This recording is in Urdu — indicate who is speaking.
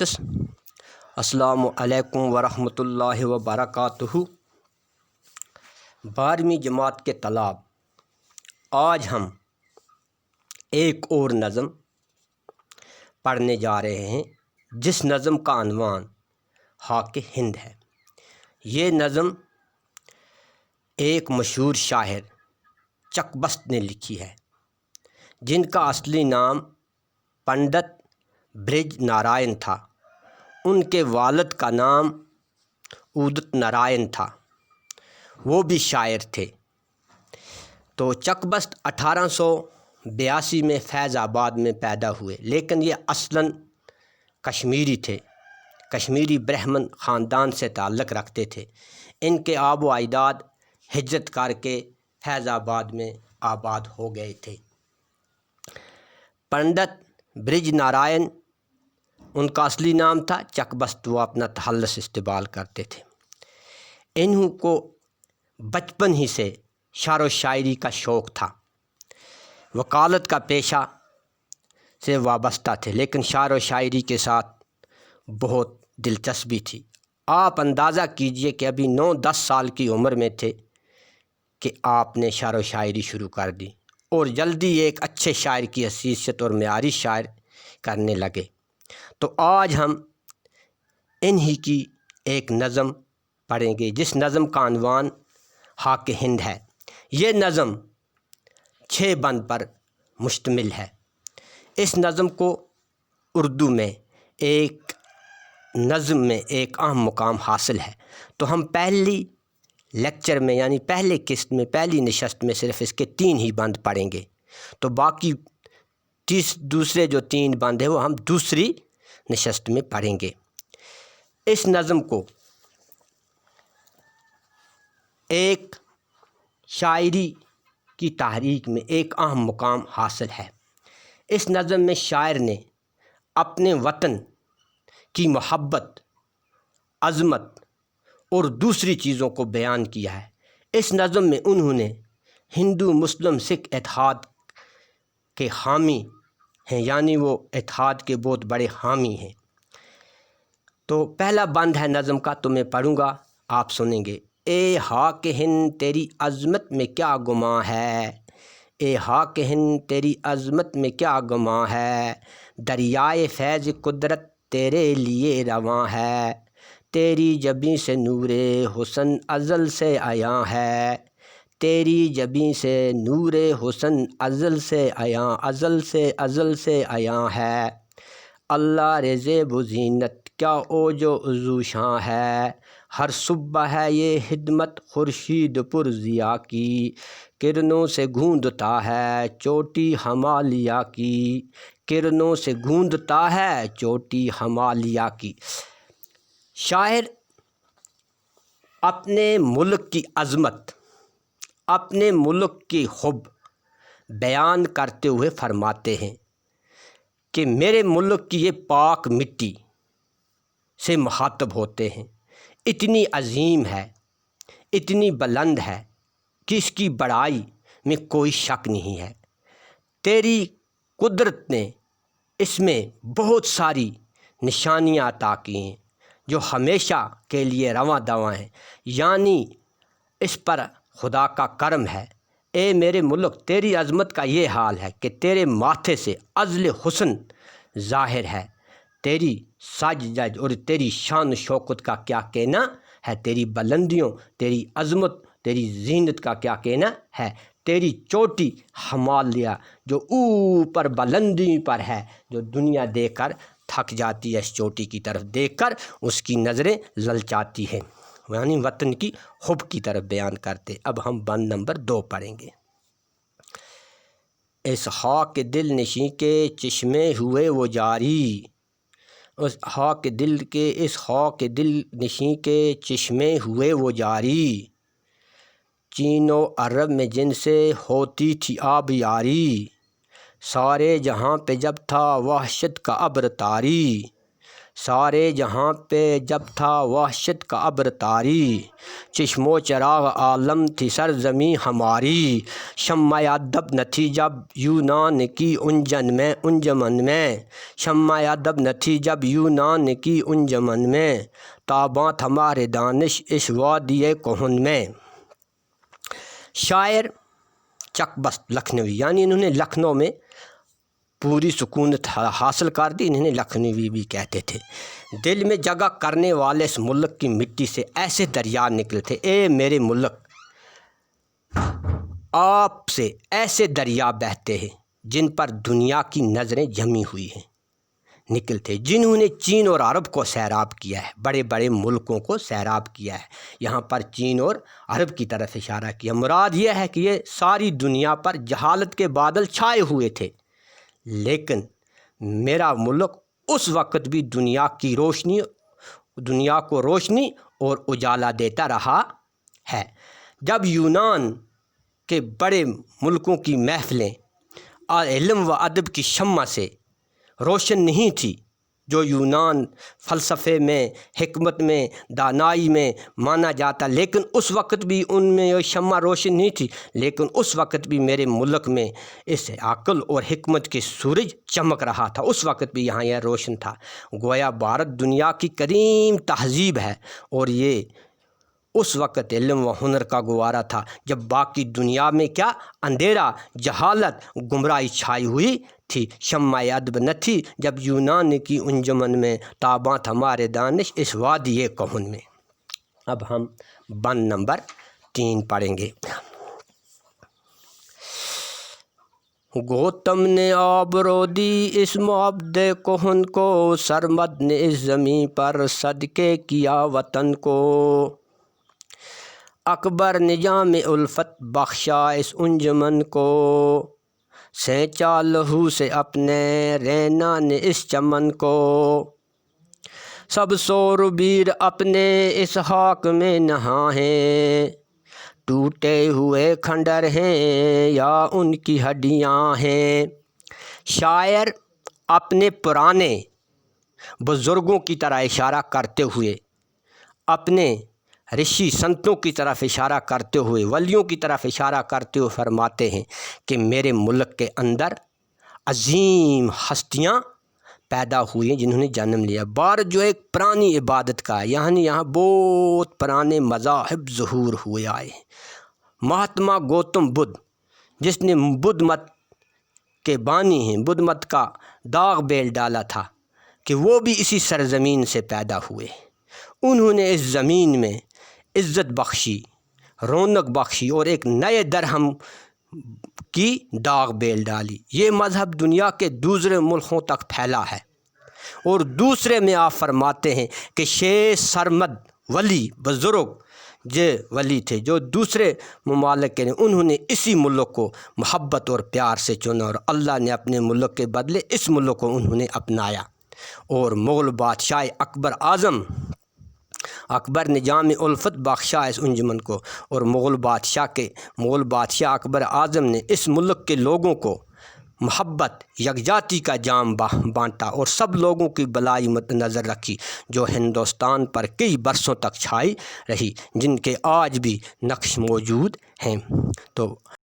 Speaker 1: السلام علیکم ورحمۃ اللہ وبرکاتہ۔ 12ویں جماعت کے طلاب، آج ہم ایک اور نظم پڑھنے جا رہے ہیں جس نظم کا عنوان خاک ہند ہے۔ یہ نظم ایک مشہور شاعر چک بست نے لکھی ہے، جن کا اصلی نام پنڈت برج نارائن تھا۔ ان کے والد کا نام ادت نارائن تھا، وہ بھی شاعر تھے۔ تو چک بست 1882 میں فیض آباد میں پیدا ہوئے، لیکن یہ اصلاً کشمیری تھے، کشمیری برہمن خاندان سے تعلق رکھتے تھے۔ ان کے آب و اجداد ہجرت کر کے فیض آباد میں آباد ہو گئے تھے۔ پنڈت برج نارائن ان کا اصلی نام تھا، چک بست وہ اپنا تخلص استعمال کرتے تھے۔ انہوں کو بچپن ہی سے شعر و شاعری کا شوق تھا، وکالت کا پیشہ سے وابستہ تھے، لیکن شعر و شاعری کے ساتھ بہت دلچسپی تھی۔ آپ اندازہ کیجئے کہ ابھی 9-10 سال کی عمر میں تھے کہ آپ نے شعر و شاعری شروع کر دی، اور جلدی ایک اچھے شاعر کی حیثیت اور معیاری شاعر کرنے لگے۔ تو آج ہم انہی کی ایک نظم پڑھیں گے جس نظم کا عنوان خاک ہند ہے۔ یہ نظم 6 بند پر مشتمل ہے۔ اس نظم کو اردو میں ایک نظم میں ایک اہم مقام حاصل ہے۔ تو ہم پہلی لیکچر میں یعنی پہلے قسط میں پہلی نشست میں صرف اس کے 3 ہی بند پڑھیں گے، تو باقی دوسرے جو 3 بند ہیں وہ ہم دوسری نشست میں پڑھیں گے۔ اس نظم کو ایک شاعری کی تحریک میں ایک اہم مقام حاصل ہے۔ اس نظم میں شاعر نے اپنے وطن کی محبت، عظمت اور دوسری چیزوں کو بیان کیا ہے۔ اس نظم میں انہوں نے ہندو مسلم سکھ اتحاد کے حامی ہیں، یعنی وہ اتحاد کے بہت بڑے حامی ہیں۔ تو پہلا بند ہے نظم کا، تو میں پڑھوں گا، آپ سنیں گے۔ اے خاک ہند تیری عظمت میں کیا گماں ہے، اے خاک ہند تیری عظمت میں کیا گماں ہے، دریائے فیض قدرت تیرے لیے رواں ہے، تیری جبیں سے نور حسن ازل سے عیاں ہے، تیری جبیں سے نور حسن ازل سے عیاں ہے، اللہ رزیب و زینت کیا اوج و عزو شاں ہے، ہر صبح ہے یہ خدمت خورشید پر ضیاء کی، کرنوں سے گوندتا ہے چوٹی ہمالیہ کی، کرنوں سے گوندتا ہے چوٹی ہمالیہ کی۔ شاعر اپنے ملک کی عظمت، اپنے ملک کی حب بیان کرتے ہوئے فرماتے ہیں کہ میرے ملک کی یہ پاک مٹی سے مخاطب ہوتے ہیں، اتنی عظیم ہے، اتنی بلند ہے کہ اس کی بڑائی میں کوئی شک نہیں ہے۔ تیری قدرت نے اس میں بہت ساری نشانیاں عطا کی ہیں جو ہمیشہ کے لیے رواں دواں ہیں، یعنی اس پر خدا کا کرم ہے۔ اے میرے ملک، تیری عظمت کا یہ حال ہے کہ تیرے ماتھے سے عزل حسن ظاہر ہے، تیری سج دج اور تیری شان و شوکت کا کیا کہنا ہے، تیری بلندیوں، تیری عظمت، تیری زینت کا کیا کہنا ہے، تیری چوٹی ہمالیہ جو اوپر بلندی پر ہے، جو دنیا دیکھ کر تھک جاتی ہے، اس چوٹی کی طرف دیکھ کر اس کی نظریں للچاتی ہیں، یعنی وطن کی حب کی طرف بیان کرتے۔ اب ہم بند نمبر 2 پڑھیں گے۔ اس خاک دل نشیں کے چشمے ہوئے وہ جاری، اس خاک دل نشیں کے چشمے ہوئے وہ جاری، چین و عرب میں جن سے ہوتی تھی آب یاری، سارے جہاں پہ جب تھا وحشت کا ابر طاری، سارے جہاں پہ جب تھا وحشت کا ابر طاری، چشم و چراغ عالم تھی سرزمیں ہماری، شمع ادب نہ تھی جب یونان کی انجمن میں، شمع ادب نہ تھی جب یونان کی انجمن میں، تاباں ہمارے دانش اس وادی کہن میں۔ شاعر چک بست لکھنوی، یعنی انہوں نے لکھنؤ میں پوری سکونت حاصل کر دی، انہیں لکھنوی بھی کہتے تھے۔ دل میں جگہ کرنے والے اس ملک کی مٹی سے ایسے دریا نکلے تھے، اے میرے ملک آپ سے ایسے دریا بہتے ہیں جن پر دنیا کی نظریں جمی ہوئی ہیں، نکلتے جنہوں نے چین اور عرب کو سیراب کیا ہے، بڑے بڑے ملکوں کو سیراب کیا ہے۔ یہاں پر چین اور عرب کی طرف اشارہ کیا، مراد یہ ہے کہ یہ ساری دنیا پر جہالت کے بادل چھائے ہوئے تھے، لیکن میرا ملک اس وقت بھی دنیا کو روشنی اور اجالا دیتا رہا ہے۔ جب یونان کے بڑے ملکوں کی محفلیں علم و ادب کی شمع سے روشن نہیں تھی، جو یونان فلسفے میں، حکمت میں، دانائی میں مانا جاتا، لیکن اس وقت بھی ان میں یہ شمع روشن نہیں تھی، لیکن اس وقت بھی میرے ملک میں اس عقل اور حکمت کے سورج چمک رہا تھا، اس وقت بھی یہاں یہ روشن تھا۔ گویا بھارت دنیا کی قدیم تہذیب ہے، اور یہ اس وقت علم و ہنر کا گوارا تھا جب باقی دنیا میں کیا اندھیرا، جہالت، گمراہی چھائی ہوئی تھی۔ شمع ادب نہ تھی جب یونان کی انجمن میں، تاباں ہمارے دانش اس وادی کہن میں۔ اب ہم بند نمبر 3 پڑھیں گے۔ گوتم نے آبرو دی اس معبد کہن کو، سرمد نے اس زمیں پر صدقے کیا وطن کو، اکبر نے جام الفت بخشا اس انجمن کو، سینچا لہو سے اپنے رینا نے اس چمن کو، سب شوربیر اپنے اس خاک میں نہا ہیں، ٹوٹے ہوئے کھنڈر ہیں یا ان کی ہڈیاں ہیں۔ شاعر اپنے پرانے بزرگوں کی طرح اشارہ کرتے ہوئے، اپنے رشی سنتوں کی طرف اشارہ کرتے ہوئے، ولیوں کی طرف اشارہ کرتے ہوئے فرماتے ہیں کہ میرے ملک کے اندر عظیم ہستیاں پیدا ہوئی ہیں جنہوں نے جنم لیا۔ بھارت جو ایک پرانی عبادت کا ہے، یعنی یہاں بہت پرانے مذاہب ظہور ہوئے آئے ہیں۔ مہاتما گوتم بدھ، جس نے بدھ مت کے بانی ہیں، بدھ مت کا داغ بیل ڈالا تھا، کہ وہ بھی اسی سرزمین سے پیدا ہوئے۔ انہوں نے اس زمین میں عزت بخشی، رونق بخشی، اور ایک نئے درہم کی داغ بیل ڈالی۔ یہ مذہب دنیا کے دوسرے ملکوں تک پھیلا ہے، اور دوسرے میں آپ فرماتے ہیں کہ شیخ سرمد ولی بزرگ ولی تھے جو دوسرے ممالک کے، انہوں نے اسی ملک کو محبت اور پیار سے چنا، اور اللہ نے اپنے ملک کے بدلے اس ملک کو انہوں نے اپنایا۔ اور مغل بادشاہ اکبر نے جام الفت بخشا اس انجمن کو، اور مغل بادشاہ اکبر اعظم نے اس ملک کے لوگوں کو محبت، یکجاتی کا جام بانٹا، اور سب لوگوں کی بلائی مد نظر رکھی، جو ہندوستان پر کئی برسوں تک چھائی رہی، جن کے آج بھی نقش موجود ہیں۔ تو